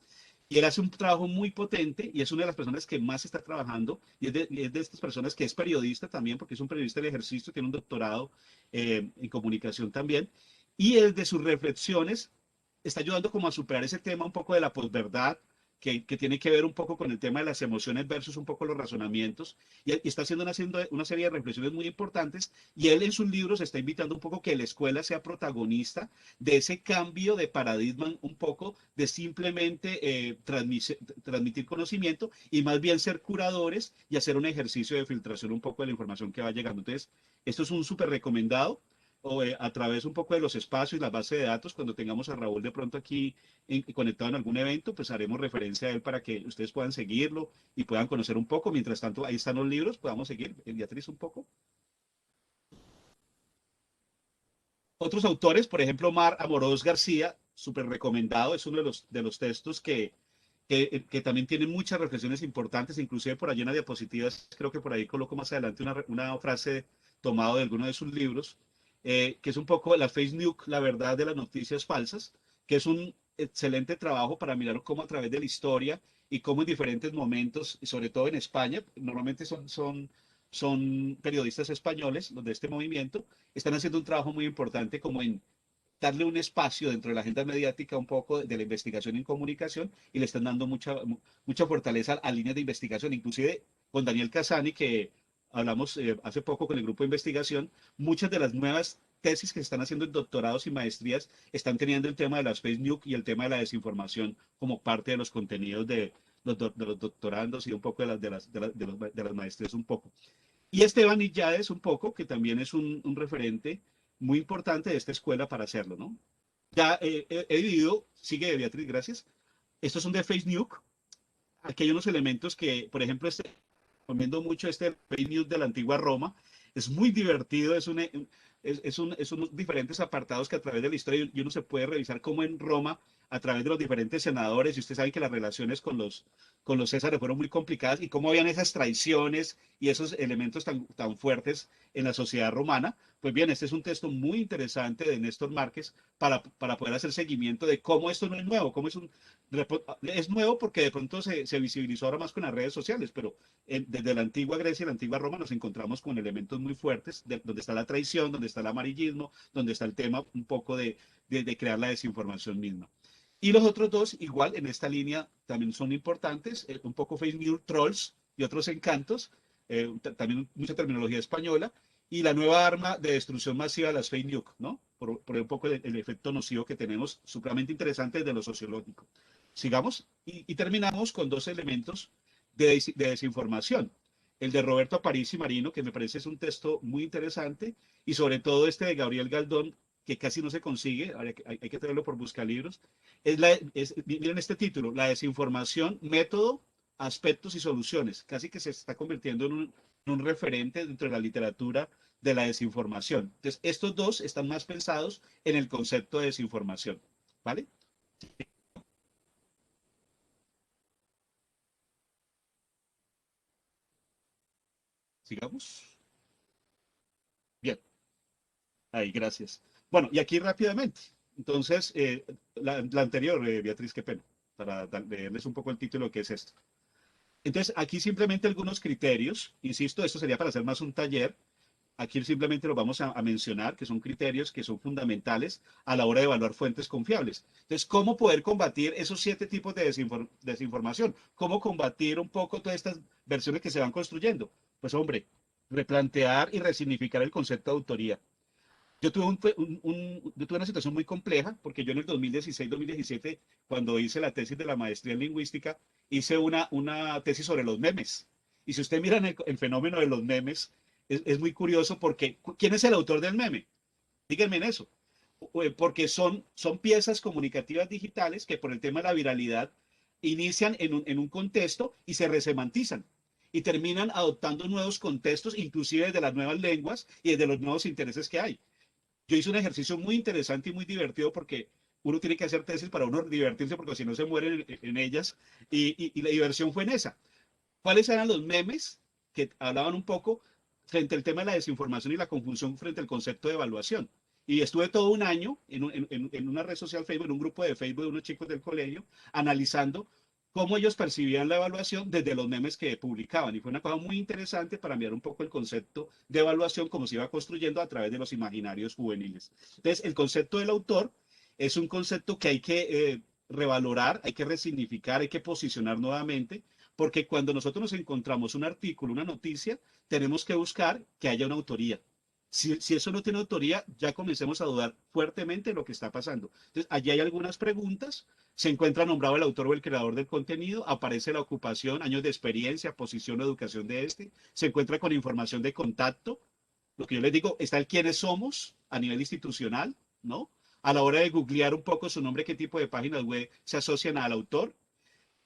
Y él hace un trabajo muy potente y es una de las personas que más está trabajando y es de estas personas que es periodista también, porque es un periodista de ejercicio, tiene un doctorado en comunicación también. Y él de sus reflexiones está ayudando como a superar ese tema un poco de la posverdad, que tiene que ver un poco con el tema de las emociones versus un poco los razonamientos, y está haciendo una serie de reflexiones muy importantes, y él en sus libros está invitando un poco que la escuela sea protagonista de ese cambio de paradigma, un poco de simplemente transmitir conocimiento, y más bien ser curadores y hacer un ejercicio de filtración un poco de la información que va llegando. Entonces, esto es un súper recomendado a través un poco de los espacios y la base de datos, cuando tengamos a Raúl de pronto aquí conectado en algún evento, pues haremos referencia a él para que ustedes puedan seguirlo y puedan conocer un poco. Mientras tanto, ahí están los libros, podamos seguir, Beatriz, un poco. Otros autores, por ejemplo, Mar Amorós García, súper recomendado, es uno de los textos que también tienen muchas reflexiones importantes, inclusive por allí en las diapositivas, creo que por ahí coloco más adelante una frase tomada de alguno de sus libros, que es un poco la fake news, la verdad de las noticias falsas, que es un excelente trabajo para mirar cómo a través de la historia y cómo en diferentes momentos, y sobre todo en España, normalmente son periodistas españoles los de este movimiento, están haciendo un trabajo muy importante como en darle un espacio dentro de la agenda mediática un poco de la investigación en comunicación y le están dando mucha fortaleza a líneas de investigación, inclusive con Daniel Casani, que hablamos hace poco con el grupo de investigación, muchas de las nuevas tesis que se están haciendo en doctorados y maestrías están teniendo el tema de las fake news y el tema de la desinformación como parte de los contenidos de los doctorandos y un poco de las maestrías un poco. Y Esteban Illades un poco, que también es un referente muy importante de esta escuela para hacerlo, ¿no? Ya he dividido, sigue Beatriz, gracias. Estos son de Face News. Aquí hay unos elementos que, por ejemplo, recomiendo mucho este Face News de la antigua Roma. Es muy divertido, es unos diferentes apartados que a través de la historia y uno se puede revisar cómo en Roma, a través de los diferentes senadores, y ustedes saben que las relaciones con los Césares fueron muy complicadas, y cómo habían esas traiciones y esos elementos tan fuertes en la sociedad romana. Pues bien, este es un texto muy interesante de Néstor Márquez para poder hacer seguimiento de cómo esto no es nuevo, es nuevo porque de pronto se visibilizó ahora más con las redes sociales, pero desde la antigua Grecia y la antigua Roma nos encontramos con elementos muy fuertes, donde está la traición, donde está el amarillismo, donde está el tema un poco de crear la desinformación misma. Y los otros dos, igual en esta línea, también son importantes, un poco fake news, trolls y otros encantos, también mucha terminología española. y la nueva arma de destrucción masiva, las fake news, ¿no? Por un poco el efecto nocivo que tenemos, supremamente interesante desde lo sociológico. Sigamos y terminamos con dos elementos de desinformación. El de Roberto Aparici Marino, que me parece es un texto muy interesante, y sobre todo este de Gabriel Galdón, que casi no se consigue, hay que traerlo por buscalibros. Miren este título, La desinformación, método, aspectos y soluciones. Casi que se está convirtiendo en un referente dentro de la literatura de la desinformación. Entonces, estos dos están más pensados en el concepto de desinformación. ¿Vale? Sigamos. Bien, ahí, gracias. Bueno, y aquí rápidamente. Entonces, la anterior, Beatriz, qué pena, para leerles un poco el título que es esto. Entonces, aquí simplemente algunos criterios, insisto, esto sería para hacer más un taller. Aquí simplemente los vamos a mencionar, que son criterios que son fundamentales a la hora de evaluar fuentes confiables. Entonces, ¿cómo poder combatir esos 7 tipos de desinformación? ¿Cómo combatir un poco todas estas versiones que se van construyendo? Pues hombre, replantear y resignificar el concepto de autoría. Yo tuve una situación muy compleja porque yo en el 2016-2017, cuando hice la tesis de la maestría en lingüística, hice una tesis sobre los memes. Y si ustedes miran el fenómeno de los memes, es muy curioso porque ¿quién es el autor del meme? Díganme en eso. Porque son piezas comunicativas digitales que por el tema de la viralidad inician en un contexto y se resemantizan y terminan adoptando nuevos contextos, inclusive de las nuevas lenguas y de los nuevos intereses que hay. Yo hice un ejercicio muy interesante y muy divertido porque uno tiene que hacer tesis para uno divertirse porque si no se mueren en ellas y la diversión fue en esa. ¿Cuáles eran los memes que hablaban un poco frente al tema de la desinformación y la confusión frente al concepto de evaluación? Y estuve todo un año en una red social Facebook, en un grupo de Facebook de unos chicos del colegio, analizando cómo ellos percibían la evaluación desde los memes que publicaban. Y fue una cosa muy interesante para mirar un poco el concepto de evaluación, cómo se iba construyendo a través de los imaginarios juveniles. Entonces, el concepto del autor es un concepto que hay que revalorar, hay que resignificar, hay que posicionar nuevamente, porque cuando nosotros nos encontramos un artículo, una noticia, tenemos que buscar que haya una autoría. Si eso no tiene autoría, ya comencemos a dudar fuertemente de lo que está pasando. Entonces, allí hay algunas preguntas. Se encuentra nombrado el autor o el creador del contenido, aparece la ocupación, años de experiencia, posición o educación de este, se encuentra con información de contacto, lo que yo les digo, está el quiénes somos a nivel institucional, ¿no? A la hora de googlear un poco su nombre, qué tipo de páginas web se asocian al autor,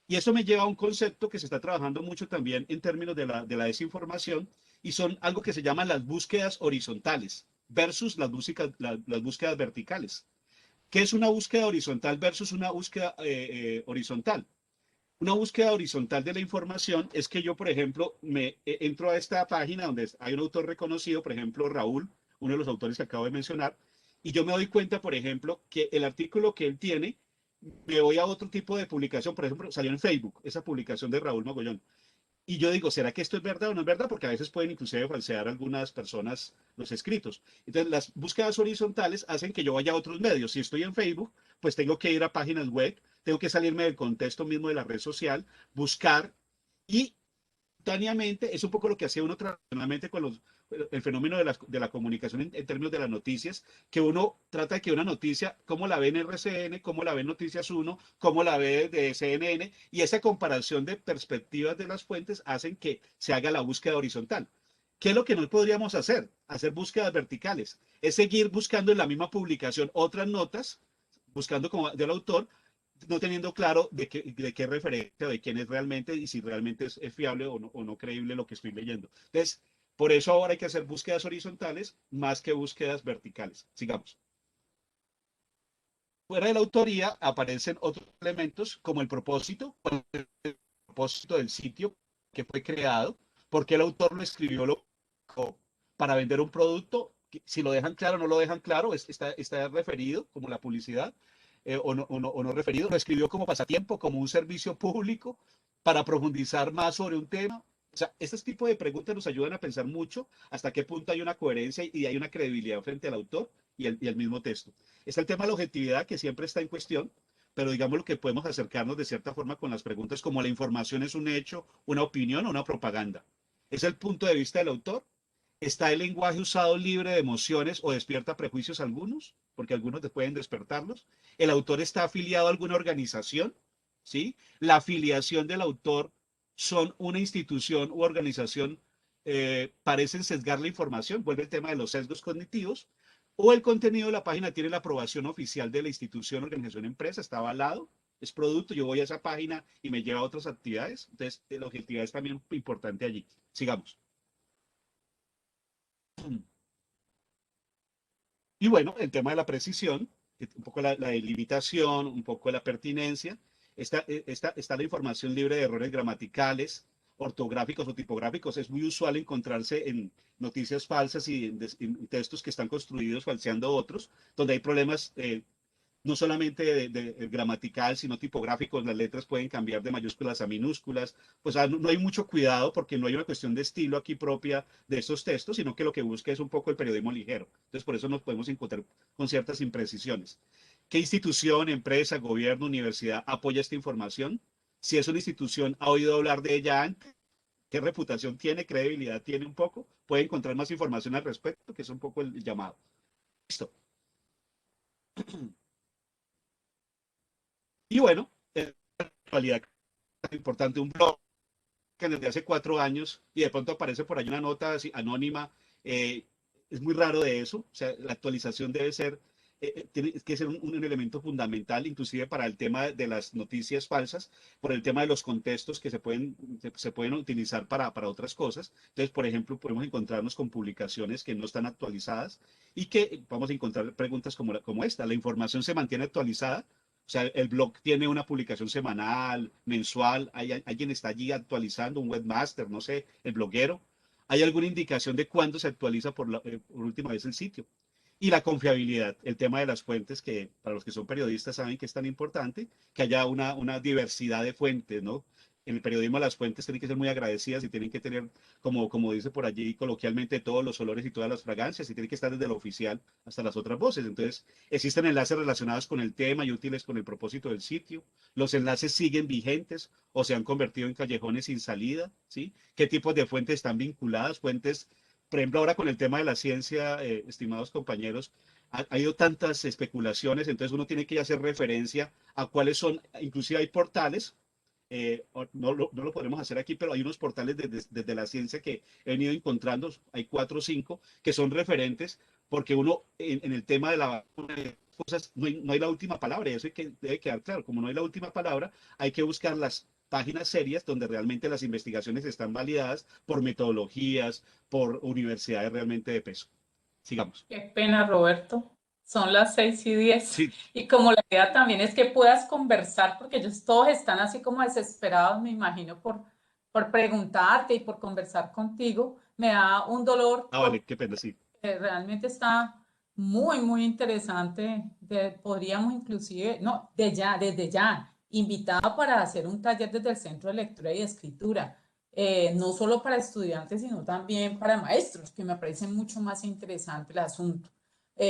y eso me lleva a un concepto que se está trabajando mucho también en términos de la desinformación y son algo que se llaman las búsquedas horizontales versus las búsquedas verticales. ¿Qué es una búsqueda horizontal versus una búsqueda horizontal? Una búsqueda horizontal de la información es que yo, por ejemplo, entro a esta página donde hay un autor reconocido, por ejemplo, Raúl, uno de los autores que acabo de mencionar, y yo me doy cuenta, por ejemplo, que el artículo que él tiene, me voy a otro tipo de publicación, por ejemplo, salió en Facebook, esa publicación de Raúl Mogollón, y yo digo, ¿será que esto es verdad o no es verdad? Porque a veces pueden inclusive falsear algunas personas los escritos. Entonces, las búsquedas horizontales hacen que yo vaya a otros medios. Si estoy en Facebook, pues tengo que ir a páginas web, tengo que salirme del contexto mismo de la red social, buscar y simultáneamente es un poco lo que hacía uno tradicionalmente con el fenómeno de la comunicación en términos de las noticias, que uno trata de que una noticia, cómo la ve en RCN, cómo la ve en Noticias 1, cómo la ve de CNN, y esa comparación de perspectivas de las fuentes hacen que se haga la búsqueda horizontal. ¿Qué es lo que no podríamos hacer? Hacer búsquedas verticales. Es seguir buscando en la misma publicación otras notas, buscando como del autor, no teniendo claro de qué referencia, de quién es realmente y si realmente es fiable o no creíble lo que estoy leyendo. Entonces, por eso ahora hay que hacer búsquedas horizontales más que búsquedas verticales. Sigamos. Fuera de la autoría aparecen otros elementos como el propósito del sitio que fue creado, porque el autor lo escribió para vender un producto, si lo dejan claro o no lo dejan claro, está referido como la publicidad, o no referido, lo escribió como pasatiempo, como un servicio público, para profundizar más sobre un tema. O sea, este tipo de preguntas nos ayudan a pensar mucho hasta qué punto hay una coherencia y hay una credibilidad frente al autor y el mismo texto. Está el tema de la objetividad que siempre está en cuestión, pero digamos lo que podemos acercarnos de cierta forma con las preguntas como la información es un hecho, una opinión o una propaganda. Es el punto de vista del autor, ¿Está el lenguaje usado libre de emociones o despierta prejuicios algunos? Porque algunos pueden despertarlos. ¿El autor está afiliado a alguna organización? ¿Sí? ¿La afiliación del autor son una institución u organización? ¿Parecen sesgar la información? Vuelve el tema de los sesgos cognitivos. ¿O el contenido de la página tiene la aprobación oficial de la institución, organización, empresa? ¿Está avalado? ¿Es producto? Yo voy a esa página y me lleva a otras actividades. Entonces, la objetividad es también importante allí. Sigamos. Y bueno, el tema de la precisión, un poco la delimitación, un poco la pertinencia. Está la información libre de errores gramaticales, ortográficos o tipográficos. Es muy usual encontrarse en noticias falsas y en textos que están construidos falseando otros, donde hay problemas no solamente de gramatical, sino tipográficos. Las letras pueden cambiar de mayúsculas a minúsculas. Pues no hay mucho cuidado porque no hay una cuestión de estilo aquí propia de estos textos, sino que lo que busca es un poco el periodismo ligero. Entonces, por eso nos podemos encontrar con ciertas imprecisiones. ¿Qué institución, empresa, gobierno, universidad apoya esta información? Si es una institución, ¿ha oído hablar de ella antes? ¿Qué reputación tiene? ¿Credibilidad tiene un poco? Puede encontrar más información al respecto, que es un poco el llamado. Listo. Y bueno, en realidad importante, un blog que desde hace 4 años y de pronto aparece por ahí una nota así, anónima, eh, es muy raro de eso, o sea, la actualización debe ser, tiene que ser un elemento fundamental, inclusive para el tema de las noticias falsas, por el tema de los contextos que se pueden utilizar para otras cosas. Entonces, por ejemplo, podemos encontrarnos con publicaciones que no están actualizadas y que vamos a encontrar preguntas como esta. ¿La información se mantiene actualizada? O sea, el blog tiene una publicación semanal, mensual, alguien está allí actualizando, un webmaster, no sé, el bloguero. ¿Hay alguna indicación de cuándo se actualiza por última vez el sitio? Y la confiabilidad, el tema de las fuentes, que para los que son periodistas saben que es tan importante, que haya una diversidad de fuentes, ¿no? En el periodismo las fuentes tienen que ser muy agradecidas y tienen que tener, como dice por allí coloquialmente, todos los olores y todas las fragancias y tienen que estar desde lo oficial hasta las otras voces. Entonces, existen enlaces relacionados con el tema y útiles con el propósito del sitio. Los enlaces siguen vigentes o se han convertido en callejones sin salida, ¿sí? ¿Qué tipos de fuentes están vinculadas? Fuentes, por ejemplo, ahora con el tema de la ciencia, estimados compañeros, ha habido tantas especulaciones, entonces uno tiene que hacer referencia a cuáles son, inclusive hay portales, no lo podemos hacer aquí, pero hay unos portales desde la ciencia que he venido encontrando, hay 4 o 5 que son referentes, porque uno en el tema de la cosas no hay la última palabra, y eso debe quedar claro, como no hay la última palabra, hay que buscar las páginas serias donde realmente las investigaciones están validadas por metodologías, por universidades realmente de peso. Sigamos. Qué pena, Roberto. Son las 6:10. Sí, Y como la idea también es que puedas conversar, porque ellos todos están así como desesperados, me imagino, por preguntarte y por conversar contigo, me da un dolor vale, qué pena, sí. porque realmente está muy, muy interesante. Podríamos inclusive, no, desde ya, invitado para hacer un taller desde el Centro de Lectura y Escritura. No solo para estudiantes, sino también para maestros, que me parece mucho más interesante el asunto.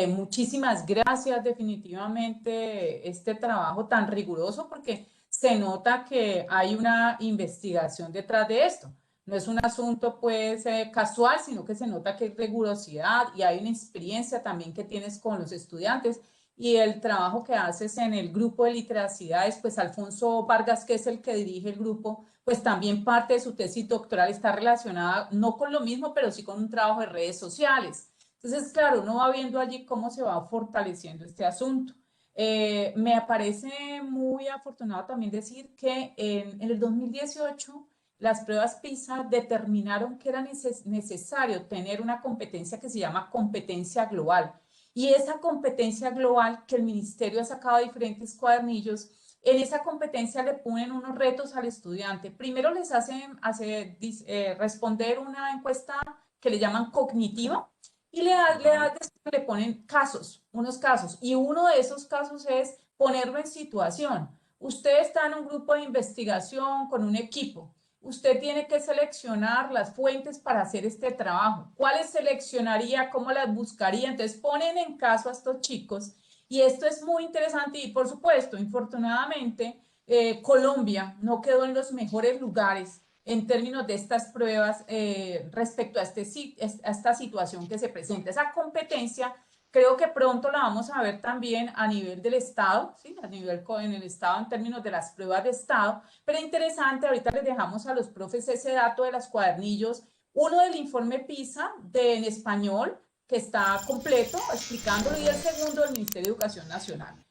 Muchísimas gracias, definitivamente, este trabajo tan riguroso, porque se nota que hay una investigación detrás de esto. No es un asunto pues casual, sino que se nota que hay rigurosidad y hay una experiencia también que tienes con los estudiantes y el trabajo que haces en el grupo de literacidades, pues Alfonso Vargas, que es el que dirige el grupo, pues también parte de su tesis doctoral está relacionada no con lo mismo, pero sí con un trabajo de redes sociales. Entonces, claro, uno va viendo allí cómo se va fortaleciendo este asunto. Me parece muy afortunado también decir que en el 2018 las pruebas PISA determinaron que era necesario tener una competencia que se llama competencia global. Y esa competencia global que el ministerio ha sacado diferentes cuadernillos, en esa competencia le ponen unos retos al estudiante. Primero les hacen responder una encuesta que le llaman cognitiva y le ponen casos, unos casos. Y uno de esos casos es ponerlo en situación. Usted está en un grupo de investigación con un equipo. Usted tiene que seleccionar las fuentes para hacer este trabajo. ¿Cuáles seleccionaría? ¿Cómo las buscaría? Entonces ponen en caso a estos chicos y esto es muy interesante y por supuesto, infortunadamente, Colombia no quedó en los mejores lugares en términos de estas pruebas respecto a esta situación que se presenta. Esa competencia creo que pronto la vamos a ver también a nivel del Estado, ¿sí? A nivel en el Estado en términos de las pruebas de Estado, pero interesante, ahorita les dejamos a los profes ese dato de los cuadernillos, uno del informe PISA en español, que está completo, explicándolo, y el segundo del Ministerio de Educación Nacional.